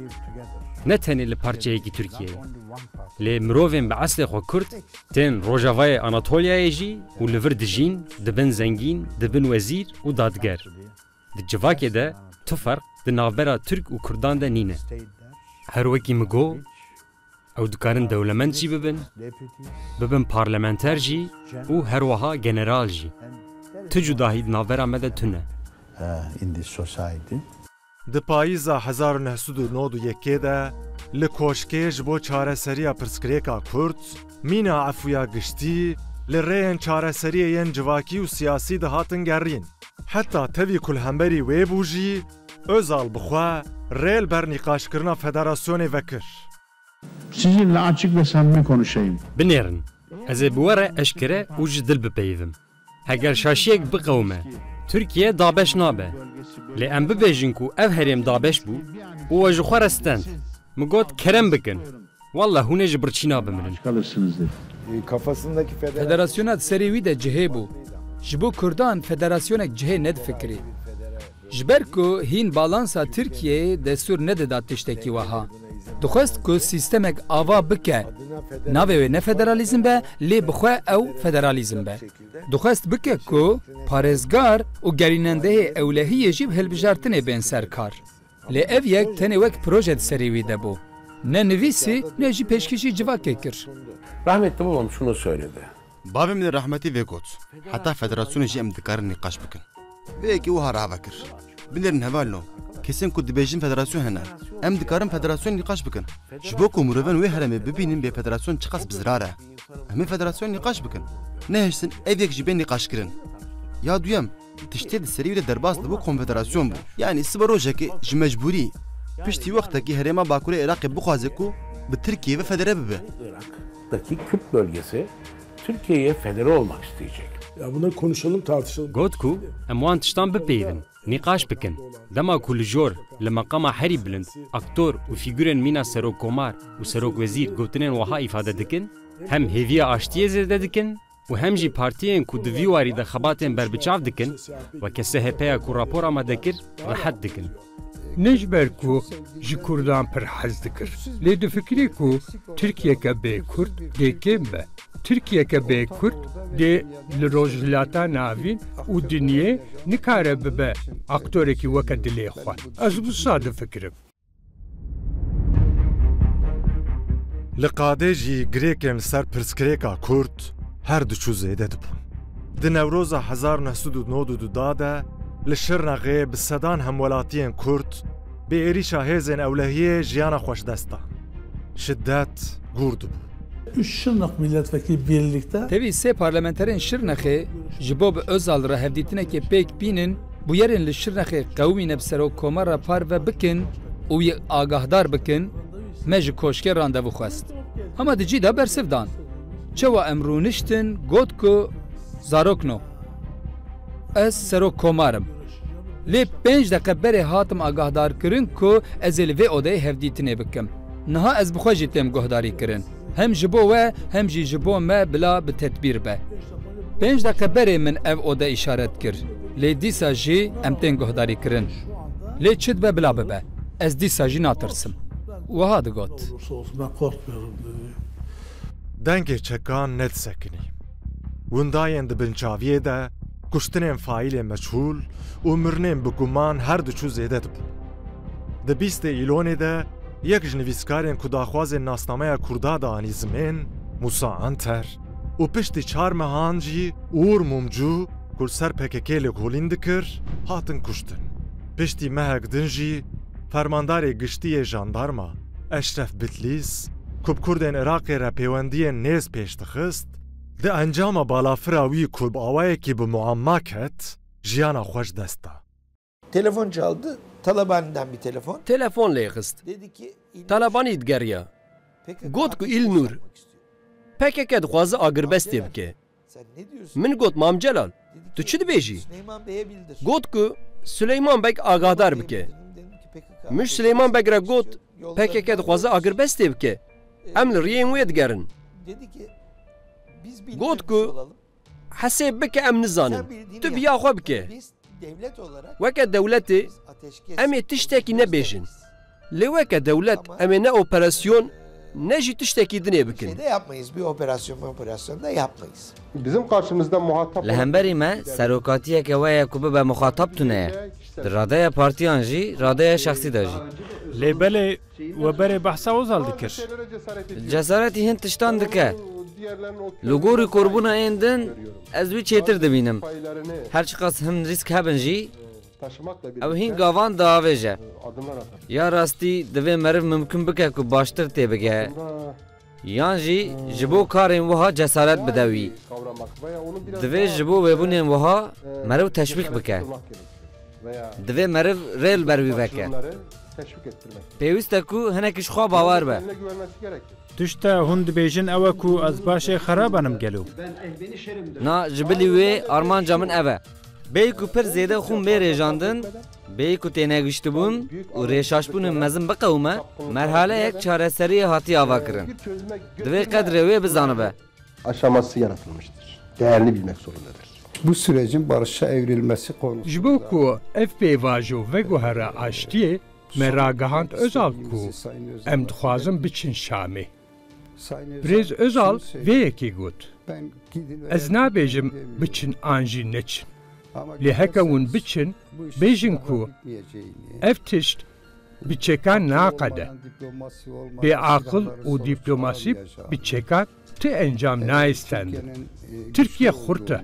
Speaker 5: Ne tenê li parçeyekî Tirkiyeyê. Lê mirovên bi eslê xwe Kurd tên Rojavayê Anatolyayê jî û li vir dijîn, dibin zengîn, dibin wezîr û dadger. Di civakê de tu ferq di navbera Türk û Kurdan de nîne. Her wekî min got, ew dikarin dewlemend jî bibin parlamenter jî û her wiha general jî. Tu cudahî di navbera me de tune.
Speaker 19: In this society.
Speaker 3: Di payîza 1991 de li koşkê ji bo çareseriya pirsgirêka Kurd, mîna efuya giştî li rêyên çareseriyê yên civakî û siyasî de hatin gerîn. Heta tevî kulhemberî wê bû jî, Özal bixwe rêl ber nîqaşkirina federasyonê vekir.
Speaker 6: Sizinle açık ve samimi konuşayım.
Speaker 5: Binêrin, ez ê bi we re eşkere û ji dil bipeyivim. Heger şaşiyek biqewme, Tirkiye dabeş nabe. Lê em bibêjin ku ev herêm dabeş bû û we ji xwe re stend. Min got kerem bikin. Wallah hûn ê ji birçîna biminin.
Speaker 14: Kafasındaki
Speaker 7: Federasyona serî wî de cihê bû. Ji bo Kurdan federasyonek cihê nedifikirî. Ji ber ku hîn balansa Tirkiyeyê destûr nedida tiştekî wiha. Dixwest ku sîstemek ava bike. Navê wê ne federalîzm be, lê bixwe ew federalîzm be. Dixwest bike ku parêzgar û gerînendehê ewlehiyê jî hilbijartinê bên serkar. Lê ev yek tenê wek proje di serî wî de bû. Ne nivîsî ne jî pêşkêşî civakê kir.
Speaker 13: Rahmetli babam şunu söyledi.
Speaker 2: Bavê min rahmetî vê got. Heta federasyonê jî em dikarin nîqaş bikin. Vêyekî wiha rava kir. Bilêrin hevalno. Kesin ku dibêjin federasyon hene. Em dikarin federasyon nîqaş bikin. Ji bo ku mirovên wê herêmê bibînin bê federasyon çi qas bizrar e. Em ê federasyon nîqaş bikin. Nehêştin ev yek ji bê nîqaşkirin. Ya duyem, tiştê di serî wî de derbas dibû konfederasyon bû. Yani siba rojekê ji mecbûrî piştî wextekî herêma Bakurê Iraqê bixwaze ku bi Tirkiye ve federe bibe.
Speaker 13: Irak'taki Kürt bölgesi Türkiye'ye federe olmak isteyecek.
Speaker 9: Ya bunları konuşalım, tartışalım.
Speaker 5: Got ku em wan tiştan bipeyivin, nîqaş bikin. Dema ku li jor li maqama herî bilind, aktor û fîgurên mîna serokkomar û serokwezîr gotinên wiha îfade dikin, hem hêviya aştiyê zêde dikin û hem jî partiyên ku di vî warî de xebatên berbiçav dikin, weke SHP'ya ku rapora me dekir, rihet dikin.
Speaker 17: Ne ji ber ku ji Kurdan pir hez dikir. Lê difikirî ku Tirkiyeke bê Kurd dê kêm be. Tirkiyeke bê Kurd dê li rojhilata navîn û dinyê nikare bibe aktorekî weke dilê xwe. Ez wisa difikirim.
Speaker 3: Li qadê jî girêkên ser pirsgirêka Kurd her diçû zêde dibûn. Di Newroza 1992 de li Şirnexê bi sedan hemwelatiyên Kurd bê êrîşa hêzên ewlehiyê jiyana xweşdest dan. Şiddet gûr dibû.
Speaker 9: Şırnak milletvekili birlikte
Speaker 7: Tevî sê parlamenterên Şirnexê ji bo bi Özal re hevdîtinekê pêk bînin, bu yerên li Şirnexê qewimîne bi serokkomara parve bikin û wî agahdar bikin, me ji koşkê randevu xwest. Hema di cî de bersiv dan. Çawa em rûniştin got ku zarokno. Ez serokkomarım. Lê 5 deqe berê hatim agahdar kirin ku ez ê li vê odeyê hevdîtinê bikim. Niha ez bi xwe jî têm guhdarî kirin. Hem ji bo we hem jî ji bo me bila bi tedbîr be. 5 deqe berê min ev ode îşaret kir. Lê dîsa jî em tên guhdarî kirin. Lê çi dibe bila bibe. Ez dîsa jî natirsim. Wiha digot.
Speaker 3: Dengê çekan nedisekinî. Windayên dibin çaviyê de kuştinên faîlê meçhûl û mirinên bi guman her diçû zêde dibûn. Di 20 îlonê de yek ji nivîskarên ku daxwazên nasnameya Kurda da anî zimên, Musa Anter û piştî 4 mehan jî Ûr Mumcu ku ser PKK lê holîn dikir, hatin kuştin. Piştî mehek din jî fermandarê giştiyê jandarma Eşref Bitlis ku bi Kurdên Iraqê re peywendiyên nêz pêş dixist, di encama balafira wî ku bi awayekî bi muamma ket, jiyana xwe ji dest da.
Speaker 21: Telefon çaldı. Talabani'den bir telefon.
Speaker 11: Telefon lêxist.
Speaker 21: Dedi ki
Speaker 11: Talabanî digeriya. Got ku İlnur PKK dixwaze agirbestê bike.
Speaker 21: Sen ne diyorsun?
Speaker 11: Min got Mam Celal. Tu çi dibêjî?
Speaker 21: Süleyman Bey'e bildir.
Speaker 11: Got ku Süleyman Bek agadar bike. Miş Süleyman Bek re got PKK dixwaze agirbestê bike. Em li riyên wê digerin.
Speaker 21: Dedi ki biz
Speaker 11: Got ku hesê bike em nizanin. Tu biya xwe bike.
Speaker 21: Biz devlet olarak
Speaker 11: Weke dewletê em ê tiştekî nebêjin. Lê weke dewlet em ê ne operasyon ne jî tiştekî dinê bikin.
Speaker 21: Şeyde yapmayız. Bir operasyon da yapmayız.
Speaker 1: Bizim karşımızda muhatap
Speaker 12: Li hemberî me serokatiyeke we ye ku bibe muhatap tune. Di radeya partiyan jî radeya şexsî de jî.
Speaker 18: Lêbelê we berê behsa Ozal dikir.
Speaker 12: Cesaretî hin tiştan dike. Li gorî korbûna ên din ez wî çêtir dibînim. Her çi qas him rîsk hebin jî ew hîn gavan diavêje. Ya rastî divê meriv mimkin bike ku baştir tê bige. Yan jî ji bo karên wiha cesaret bide wî. Divê ji bo wêbûnên wiha meriv teşwîq bike. Divê meriv rêl ber wî veke. Pêwîst e ku hinekî ji xwe bawer be.
Speaker 18: Tişta hûn dibêjin ew e ku ez başê xerabanim gelo.
Speaker 12: Na ji bilî wê armanca min ev e. Bêyî ku pir zêde xûn bê rêjandin, bêyî ku têne giştibûn û rêşaşbûnên mezin biqewme, merhaleyek çareseriyê hatiye avakirin. Divê qedrê wê bizanibe.
Speaker 1: aşaması yaratılmıştır. Değerini bilmek zorundadır.
Speaker 19: Bu sürecin barışa evrilmesi konusu.
Speaker 17: Ji bo ku ev pêvajo veguhere aştiyê me ragihand Özal ku em dixwazin biçin Şamê. Birêz Özal vê yekê got. Ez nabêjim biçin an jî neçin. Lê heke hûn biçin, bêjin ku ev tişt bi çêkan naqede. Bêaqil û dîplomasî bi çêkan ti encam naîstendin. Tirkiye xurt e.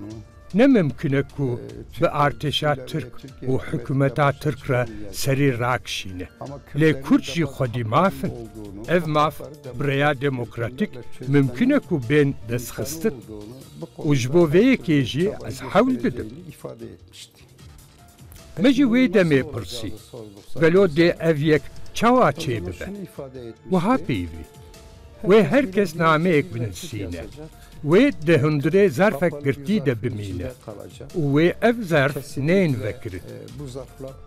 Speaker 17: Ne mümkün e ku bi artêşa Tirk û hikûmeta Tirk re serî rakişîne. Lê Kurd jî xwedî mafin. Ev maf bi rêya demokratîk mümkün e ku bên destxistin. û ji bo vê yekê jî ez hewl didim. Me jî wê demê pirsî. Gelo dê ev yek çawa çê bibe. Wiha peyvî. Wê herkes nameyek binivîsîne. Wê di hundirê zerfek girtî de bimîne. û wê ev zerf neyên vekirin.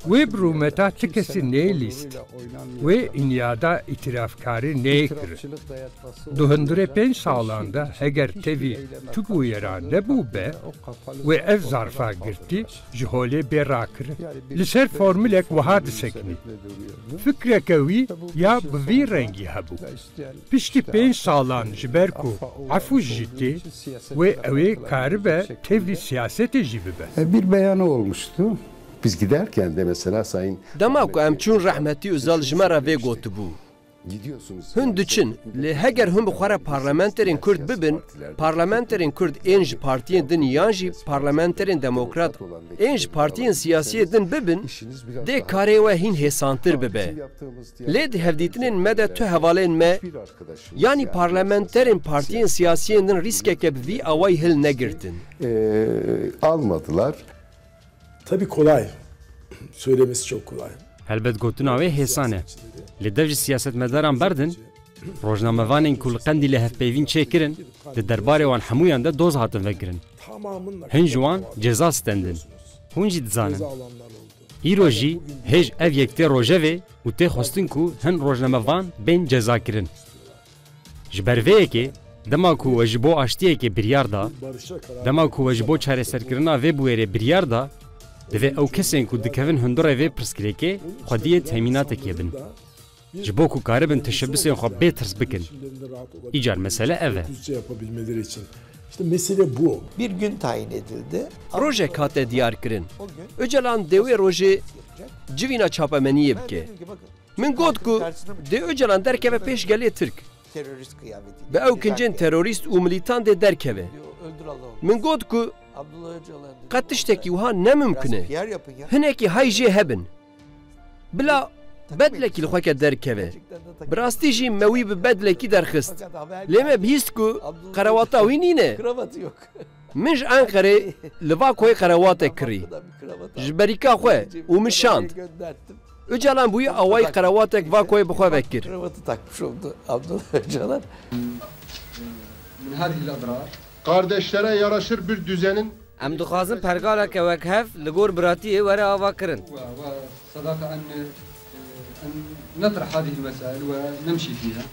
Speaker 17: Wê bi rûmeta ti kesî nêlîst. Wê înyada îtirafkarî nêkirin. Di hundirê 5 salan de heger tevî tu bûyera nebû be, wê ev zarfa girtî ji holê bê rakirin. Li ser formülek wiha disekînî. Fikreke wî ya bi vî rengî hebû. Piştî 5 salan ji ber ku efû jî ve evi karibe tevli siyasete jibibe.
Speaker 19: Bir beyanı olmuştu.
Speaker 1: Biz giderken de mesela Sayın
Speaker 11: Dema ku em çûn rehmetî Özal ji me re vê gotibû. Hûn diçin lê heger hûn bi xwe re parlamenterên Kurd bibin, parlamenterên Kurd ên ji partiyên din yan jî parlamenterên demokrat ên ji partiyên siyasiyê din bibin, dê karê we hîn hêsantir bibe. Lê di hevdîtinên me de tu hevalên me yanî parlamenterên partiyên siyasiyên din rîskeke bi vî awayî hil negirtin.
Speaker 1: Almadılar.
Speaker 9: Tabii kolay. Söylemesi çok kolay.
Speaker 5: Helbet gotina wê hêsan e. Li dev jî siyasetmedaran berdin, rojnamevanên ku li qendî li hevpeyvîn çêkirin, di derbarê wan hemûyan de doz hatin vekirin. Hin ji wan ceza stendin. Hûn jî dizanin. Îro jî hêj ev yek tê rojevê û tê xwestin ku hin rojnamevan bên cezakirin. Ji ber vê yekê, dema ku we ji bo aştiyekê biryar da, dema ku we ji bo çareserkirina vê bûyerê biryar da, divê ew kesên ku dikevin hundirê vê pirsgirêkê xwediyê temînatekê bin. Ji bo ku karibin teşebbüsên xwe bêtirs bikin. İcar mesele ev e.
Speaker 9: İşte mesele bu.
Speaker 21: Bir gün tayin edildi.
Speaker 11: Projek hate diyar kirin. Öcalan devê rojê civîna çapemeniyê bike. Min got ku dê Öcalan derkeve pêş gelê Tirk. Bi ew kincên terorîst û militan dê derkeve. Min got ku qet tiştekî wiha ne mümkün e. Hinekî hay jê hebin. بلا بدلکی لخوک درکوه براستی جی موی به بدلکی درخست لیمه بیست کو قرواتا وی نینه
Speaker 21: Kravatı yok.
Speaker 11: منج انقره لوا کوی قرواتا کری جبریکا خواه و من شاند Öcalan buyu avay qaravatek va koy bixwe vekir.
Speaker 21: Kravatı takmış oldu Abdullah Öcalan.
Speaker 4: Kardeşlere yaraşır bir düzenin
Speaker 12: Em dixwazin pergaleke wek hev li gor biratiyê were ava kirin.
Speaker 22: صداقة أن نطرح هذه المسائل ونمشي فيها.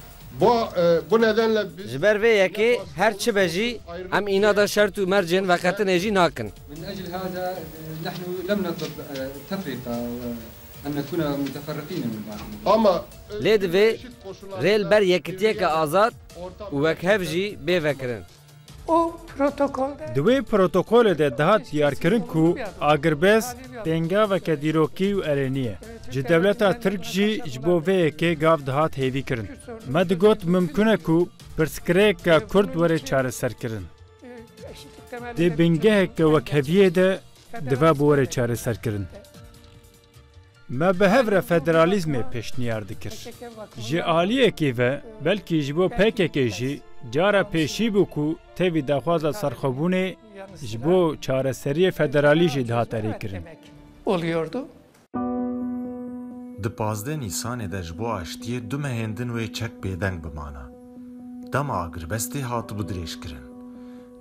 Speaker 4: bu nedenle biz
Speaker 12: Ji ber vê yekê her çi be jî em înada şert û mercên veqetinê jî nakin.
Speaker 22: من أجل هذا نحن لم نطلب تفرقة وأن نكون متفرقين من بعض.
Speaker 4: ama
Speaker 12: Lê divê rêl ber yekitiyeke azad û wek hev jî bê vekirin.
Speaker 18: Di wê protokolê de dihat diyarkirin ku agirbez pengaveke dîrokî û erênî ye. Ji dewleta Tirk jî ji bo vê yekê gav dihat hêvî kirin. Me digot mimkûn e ku pirsgirêka Kurd were çareserkirin. Dê bingeheke wekheviyê de dibe bu were çareserkirin. Me bi hev re federalîzmê pêşniyar dikir. Ji aliyekê ve belkî ji bo PKK jî cara pêşî bû ku tevî daxwaza serxwebûnê ji bo çareseriyê federalî jî dihat erêkirin.
Speaker 23: Oluyordu.
Speaker 3: Di 15 Nîsanê de ji bo aştiyê du mehêndin wê çek bêdeng bimana. Dema agirbestê hatibû dirêjkirin.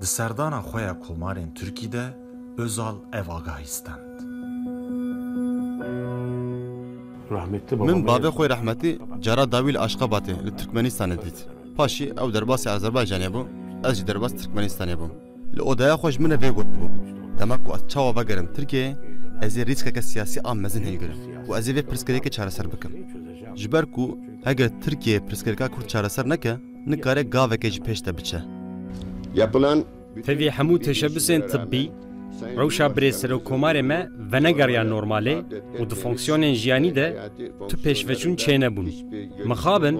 Speaker 3: Di serdana xwe ya komarên Tirkî de Özal ev agahî stend.
Speaker 2: Min bavê xwe rehmetî cara dawî li Aşxebatê li Tirkmenistanê dît. Paşî ew derbasê Azerbaycanê bû, ez jî derbas Tirkmenistanê bûm. Li odaya xwe ji min vê got bû. Demek ku ez çawa vegerim Tirkiyeyê, ez ê rîskeke siyasî a mezin hilgirim û ez ê vê pirsgirêkê çareser bikim. Ji ber ku heger Tirkiyeyê pirsgirêka Kurd çareser neke, nikare gavekê jî pêş te biçe.
Speaker 5: Yapılan tevî hemû teşebbüsên tibbî rewşa birê serokkomarê me venegeriya normalê û di fonksiyonên jiyanî de tu pêşveçûn çênebûn. Mixabin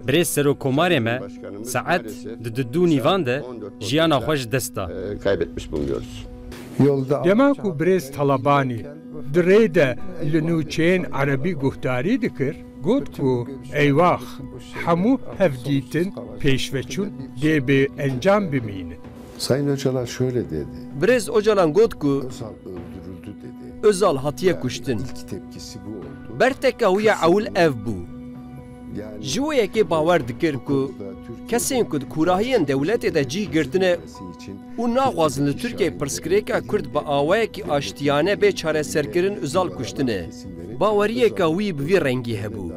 Speaker 5: birê serokkomarê me saet di dû nîvan de jiyana xwe ji dest da.
Speaker 17: Dema ku Brêz Talebanî di rê de li nûçeyên Erebî guhdarî dikir, got ku eyvax hemû hevdîtin pêşveçûn dê bê encam bimînin.
Speaker 10: Sayın Öcalan şöyle dedi.
Speaker 11: Brez Öcalan got ku
Speaker 10: Özal öldürüldü dedi.
Speaker 11: Özal hatiye kuştin.
Speaker 10: İlk tepkisi bu oldu.
Speaker 11: Berteka huya awil ev bû. Ji wê yekê bawer dikir ku kesên ku di kurahiyên dewletê de cih girtine û naxwazin li Tirkiyeyê pirsgirêka Kurd bi awayekî aştiyane bê çareserkirin Özal kuştine. Baweriyeka wî bi vî rengî hebû.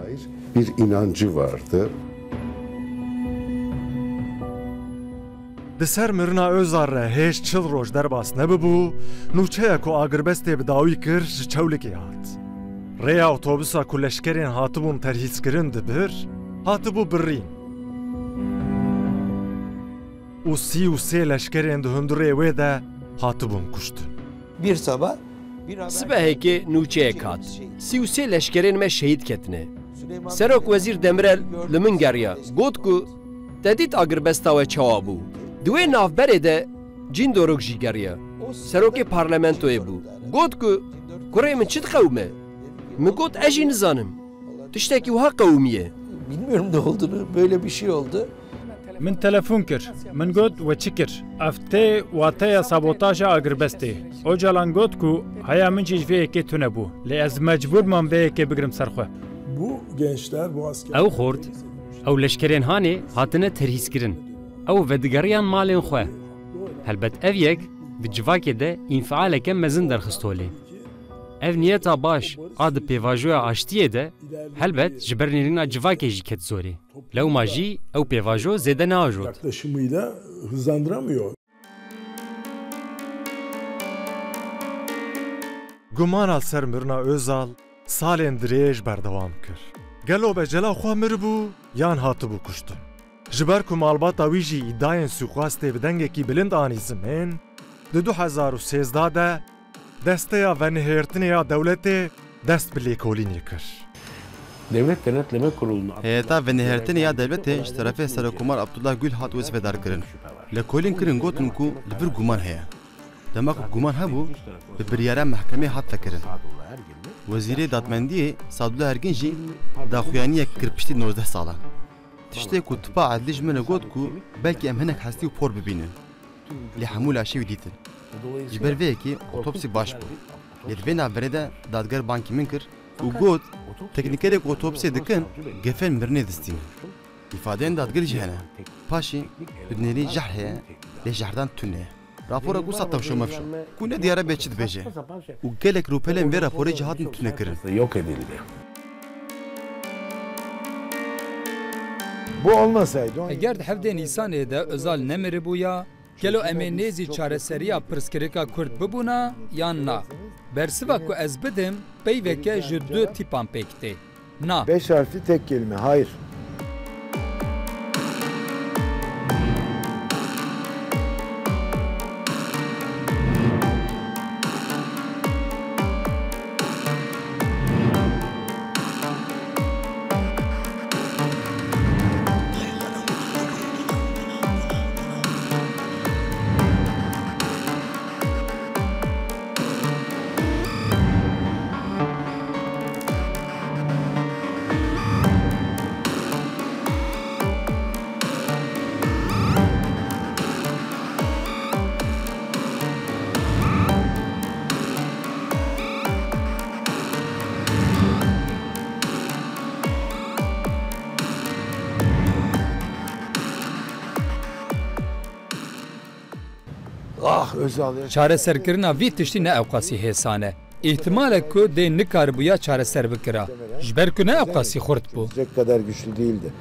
Speaker 10: Bir inancı vardı.
Speaker 3: Di ser mirina Özal re hêj çil roj derbas nebibû, nûçeya ku agirbestê bi dawî kir ji çewlikê hat. Rêya otobüsa ku leşkerên hatibûn terhîzkirin dibir, hatibû birrîn. û sê leşkerên di hundirê wê de hatibûn kuştin.
Speaker 21: Bir sabah
Speaker 11: Sibehekê nûçeyek hat. Sê leşkerên me şehîd ketine. Serok Wezîr Demirel li min geriya. Got ku te dît agirbesta we çawa bû. Di wê navberê de cîn dorok jî geriya. Serokê parlamentoyê bû. Got ku kurê min çi dixewime? Min got ez jî nizanim. Tiştekî wiha qewimiye.
Speaker 21: Bilmiyorum ne olduğunu, böyle bir şey oldu.
Speaker 18: Min telefon kir. Min got we çi kir. Ev tê wateya sabotaja agirbestê. Öcalan got ku heya min jî ji vê yekê tune bû. Lê ez mecbûr mam vê yekê bigirim ser xwe.
Speaker 9: Bu gençler bu asker...
Speaker 5: Ew xort, ew leşkerên hanê hatine terhîzkirin. Ew vedigeriyan malên xwe. Helbet ev yek bi civakê de înfialeke mezin derxistolê. Ev niyeta baş a di pêvajoya aştiyê de helbet ji ber nêrîna civakê jî ket zorê. Lewma jî ew pêvajo zêde neajot.
Speaker 9: Yaklaşımıyla hızlandıramıyor.
Speaker 3: Gumana ser mirina Özal salên dirêj berdewam kir. Gelo be cela xwe miribû yan hatibû kuştin. Ji ber ku malbata wî jî îdayên suxwastê bi dengekî bilind anî zimên, di 2013 de desteya venihêrtinê ya dewletê dest bi lêkolînê kir.
Speaker 13: Devlet Denetleme Kurulu'nun
Speaker 2: Heyeta venihêrtinê ya devletê ji terefê Serokkomar Abdullah Gül hat wezvedar kirin. Lêkolîn kirin gotin ku li vir guman heye. Demek guman hebu bi biryara mahkemê hat vekirin. Wezîrê Dadmendiyê Sadullah Ergin jî daxuyaniyek kir piştî 19 salan. Tiştê ku tipa edlî ji min got ku belkî em hinek hestî û por bibînin. Lê hemû laşê wî dîtin. Ji ber vê yekê otopsî baş bû. Lê di vê navberê de dadger bankî min kir û got teknîkerek otopsiyê dikin gefên mirinê distînin. İfadeyên dadger jî hene. Paşê bi jehr heye lê jehran tune ye. Rapora ku sat tevşo mevşo. Ku ne diyara beçi dibêje. û gelek rûpelên vê raporê jî hatin tunekirin.
Speaker 13: Yok edildi.
Speaker 14: Bu olmasaydı...
Speaker 7: Eğer hevdê Nîsanê de Özal nemiribûya, gelo em ê nêzî çareseriya pirsgirêka Kurd bibûna yan na. Bersiva ku ez bidim, peyveke ji du tîpan pêk tê. Na.
Speaker 14: 5 harfli tek kelime, hayır.
Speaker 7: Çareserkirina vî tiştî ne ewqasî hêsan e. İhtimale ku dê nikarbûya çareser bikira. Ji ber ku ne ewqasî xurt bû.
Speaker 14: kadar güçlü değildi.